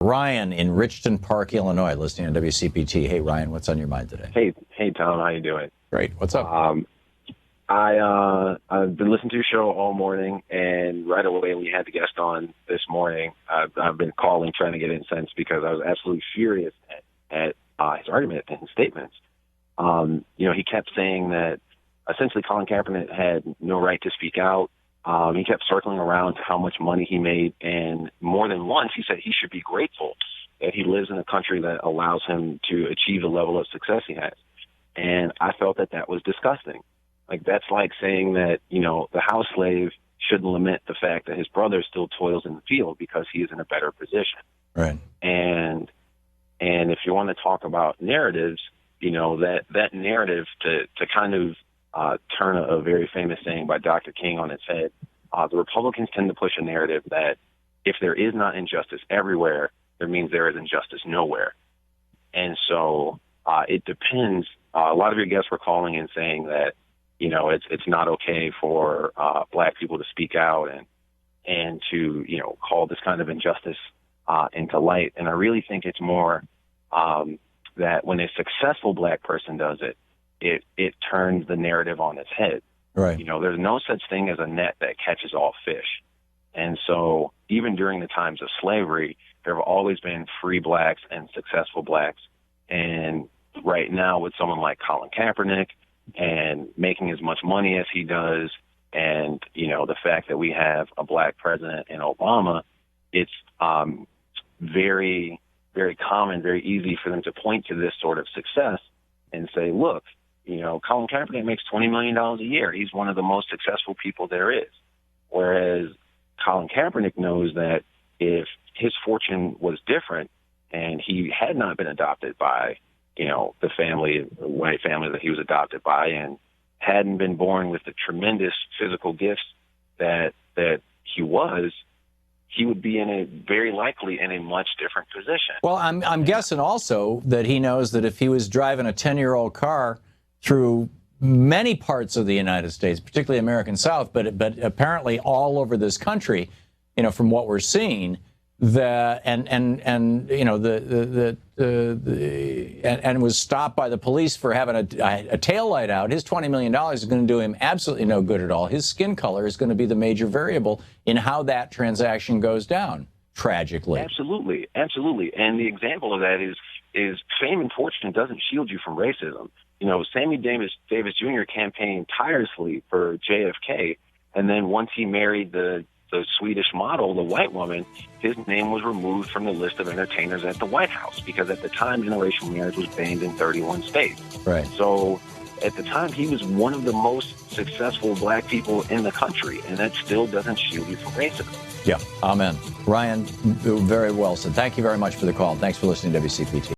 Ryan in Richton Park, Illinois, listening on WCPT. Hey, Ryan, what's on your mind today? Hey, Thom, how you doing? Great. What's up? I've been listening to your show all morning, and right away when you had the guest on this morning, I've been calling trying to get incensed because I was absolutely furious at his argument and his statements. He kept saying that essentially Colin Kaepernick had no right to speak out. He kept circling around to how much money he made, and more than once he said he should be grateful that he lives in a country that allows him to achieve the level of success he has. And I felt that was disgusting. Like, that's like saying that, the house slave should lament the fact that his brother still toils in the field because he is in a better position. Right. And if you want to talk about narratives, that narrative to kind of turn a very famous saying by Dr. King on its head, the Republicans tend to push a narrative that if there is not injustice everywhere, that means there is injustice nowhere. And so it depends. A lot of your guests were calling and saying that, it's not okay for black people to speak out and to, call this kind of injustice into light. And I really think it's more that when a successful black person does it turns the narrative on its head. Right. There's no such thing as a net that catches all fish. And so even during the times of slavery, there have always been free blacks and successful blacks. And right now with someone like Colin Kaepernick and making as much money as he does, and, the fact that we have a black president in Obama, it's very, very common, very easy for them to point to this sort of success and say, look, Colin Kaepernick makes $20 million a year. He's one of the most successful people there is. Whereas Colin Kaepernick knows that if his fortune was different and he had not been adopted by, the white family that he was adopted by, and hadn't been born with the tremendous physical gifts that he was, he would be very likely in a much different position. Well, I'm guessing also that he knows that if he was driving a 10-year-old car through many parts of the United States, particularly American South, but apparently all over this country, from what we're seeing, and was stopped by the police for having a tail light out, his $20 million is going to do him absolutely no good at all. His skin color is going to be the major variable in how that transaction goes down, tragically. Absolutely. And the example of that is fame and fortune doesn't shield you from racism. Sammy Davis Jr. campaigned tirelessly for JFK, and then once he married the Swedish model, the white woman, his name was removed from the list of entertainers at the White House because at the time interracial marriage was banned in 31 states. Right. So at the time he was one of the most successful black people in the country, and that still doesn't shield you from racism. Yeah, amen. Ryan, very well said. Thank you very much for the call. Thanks for listening to WCPT.